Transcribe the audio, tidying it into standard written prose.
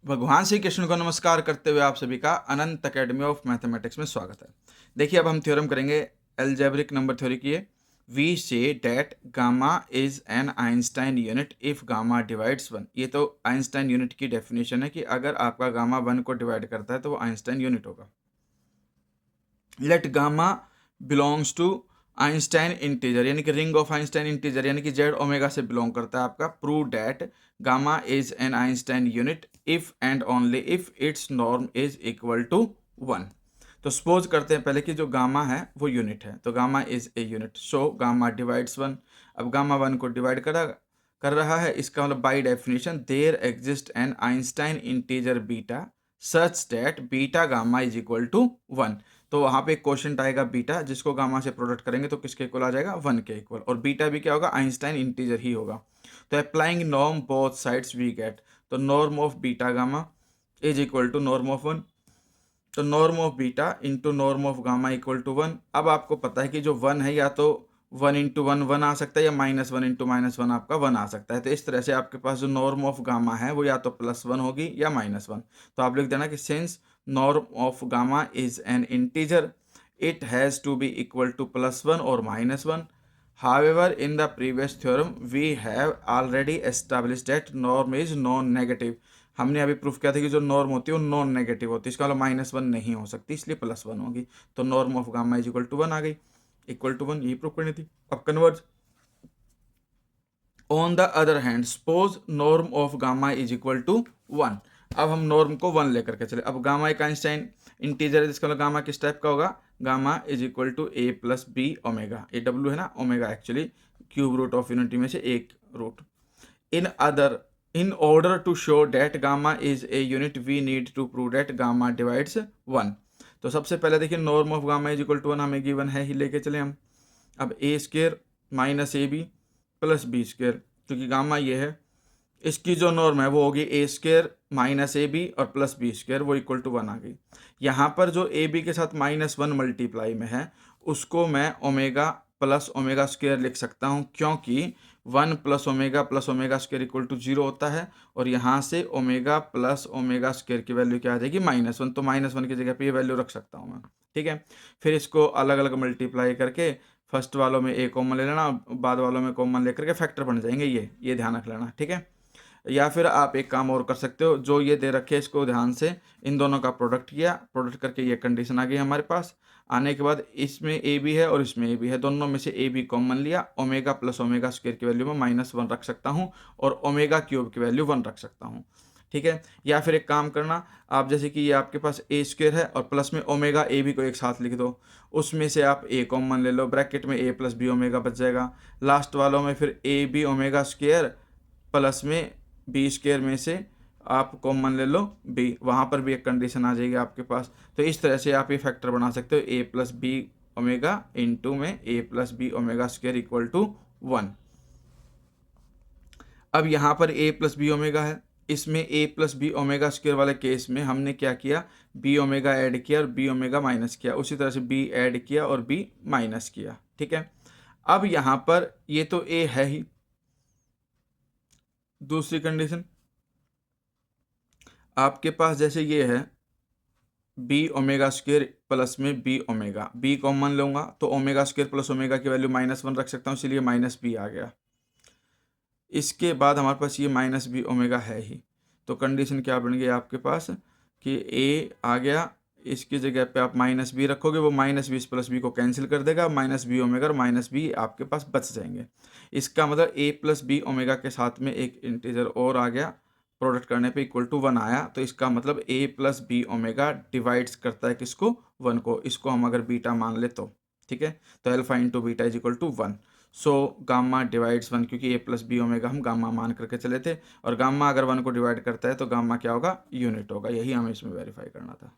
भगवान श्री कृष्ण को नमस्कार करते हुए आप सभी का अनंत अकेडमी ऑफ मैथमेटिक्स में स्वागत है। देखिए, अब हम थ्योरम करेंगे एल्जेब्रिक नंबर थ्योरी की है। We say that gamma is an Einstein unit if gamma divides one. ये तो आइंस्टाइन यूनिट की डेफिनेशन है कि अगर आपका गामा वन को डिवाइड करता है तो वो आइंस्टाइन यूनिट होगा। Let gamma belongs to Einstein integer, यानी कि रिंग ऑफ आइंस्टाइन इंटीजर, यानी कि जेड ओमेगा से बिलोंग करता है आपका। Prove that gamma is an Einstein unit if and only if its norm is equal to 1। तो सपोज करते हैं पहले कि जो गामा है वो यूनिट है, तो gamma is a unit, so gamma divides 1। अब गामा 1 को डिवाइड कर रहा है, इसका मतलब by definition there exist an Einstein integer beta such that beta gamma is equal to 1। तो वहाँ पे एक क्वेश्चन आएगा बीटा, जिसको गामा से प्रोडक्ट करेंगे तो किसके इक्वल आ जाएगा, 1 के इक्वल, और बीटा भी क्या होगा, आइंस्टाइन इंटीजर ही होगा। तो applying norm both sides we get, तो norm of beta gamma is equal to norm of 1, तो norm of beta into norm of gamma equal to 1। अब आपको पता है कि जो 1 है या तो 1 इंटू 1 1 आ सकता है या -1 इंटू -1 आपका 1 आ सकता है। तो इस तरह से आपके पास जो नॉर्म ऑफ गामा है वो या तो +1 होगी या -1। तो आप लिख देना कि since norm of gamma is an integer, it has to be equal to +1 or -1. However, in the previous theorem we have already established that norm is non-negative. हमने अभी प्रूफ किया था कि जो नॉर्म होती है वो नॉन नेगेटिव होती है, इसका मतलब -1 नहीं हो सकती, इसलिए +1 होगी। तो norm of gamma is equal to 1 आ गई, इक्वल टू 1, यही प्रूफ करनी थी। अब converse on the other hand suppose norm of gamma is equal to 1। अब हम नॉर्म को 1 लेकर के चले। अब गामा एक आइंस्टाइन इंटीजर है, जिसका मतलब गामा किस टाइप का होगा, gamma is equal to a plus B omega. A W है ना, omega actually cube root of unity में से एक root. In order to show that gamma is a unit we need to prove that gamma divides 1। तो सबसे पहले देखिए norm of gamma is equal to 1 हमें गिवन है ही, लेके चले हम। अब A square minus A B plus B square, क्योंकि गामा ये है, इसकी जो नॉर्म है वो होगी ए स्क्र माइनस ए बी और प्लस बी स्क्र, वो इक्वल टू 1 आ गई। यहाँ पर जो ए बी के साथ -1 मल्टीप्लाई में है उसको मैं ओमेगा प्लस ओमेगा स्क्र लिख सकता हूँ, क्योंकि 1 plus omega square equal to 0 होता है, और यहाँ से ओमेगा प्लस ओमेगा स्क्र की वैल्यू क्या आ जाएगी, -1। तो -1 की जगह पे ये वैल्यू रख सकता हूँ मैं, ठीक है। फिर इसको अलग अलग मल्टीप्लाई करके फर्स्ट वालों में ए कॉमन ले लेना, बाद वालों में कॉमन लेकर के फैक्टर बन जाएंगे, ये ध्यान रख लेना, ठीक है। या फिर आप एक काम और कर सकते हो, जो ये दे रखे इसको ध्यान से इन दोनों का प्रोडक्ट किया, प्रोडक्ट करके ये कंडीशन आ गई हमारे पास। आने के बाद इसमें ए बी है और इसमें ए बी है, दोनों में से ए बी कॉमन लिया, ओमेगा प्लस ओमेगा स्क्वायर की वैल्यू में -1 रख सकता हूँ और ओमेगा क्यूब की वैल्यू 1 रख सकता हूँ, ठीक है। या फिर एक काम करना आप, जैसे कि ये आपके पास ए स्क्वायर है और प्लस में ओमेगा ए बी को एक साथ लिख दो, उसमें से आप ए कॉमन ले लो, ब्रैकेट में ए प्लस बी ओमेगा बच जाएगा। लास्ट वालों में फिर A B omega square plus में बी स्क्वायर में से आप कॉमन ले लो बी, वहाँ पर भी एक कंडीशन आ जाएगी आपके पास। तो इस तरह से आप ये फैक्टर बना सकते हो, A plus B omega into में A plus B omega square equal to 1। अब यहाँ पर ए प्लस बी ओमेगा है, इसमें ए प्लस बी ओमेगा स्क्वायर वाले केस में हमने क्या किया, बी ओमेगा ऐड किया और बी ओमेगा माइनस किया, उसी तरह से बी ऐड किया और बी माइनस किया, ठीक है। अब यहाँ पर ये तो ए है ही, दूसरी कंडीशन आपके पास जैसे ये है बी ओमेगा स्क्वायर प्लस में बी ओमेगा, बी कॉमन लूँगा तो ओमेगा स्क्वायर प्लस ओमेगा की वैल्यू -1 रख सकता हूँ, इसलिए माइनस बी आ गया। इसके बाद हमारे पास ये माइनस बी ओमेगा है ही, तो कंडीशन क्या बन गई आपके पास कि ए आ गया, इसकी जगह पे आप माइनस बी रखोगे, वो माइनस बी प्लस बी को कैंसिल कर देगा, माइनस बी ओमेगा और माइनस बी आपके पास बच जाएंगे। इसका मतलब ए प्लस बी ओमेगा के साथ में एक इंटीजर और आ गया, प्रोडक्ट करने पे इक्वल टू 1 आया, तो इसका मतलब ए प्लस बी ओमेगा डिवाइड्स करता है किसको, 1 को। इसको हम अगर बीटा मान ले तो, ठीक है। तो alpha into beta is equal to 1, so gamma divides 1, क्योंकि ए प्लस बी ओमेगा हम गामा मान करके चले थे, और गामा अगर 1 को डिवाइड करता है तो गामा क्या होगा, यूनिट होगा। यही हमें इसमें वेरीफाई करना था।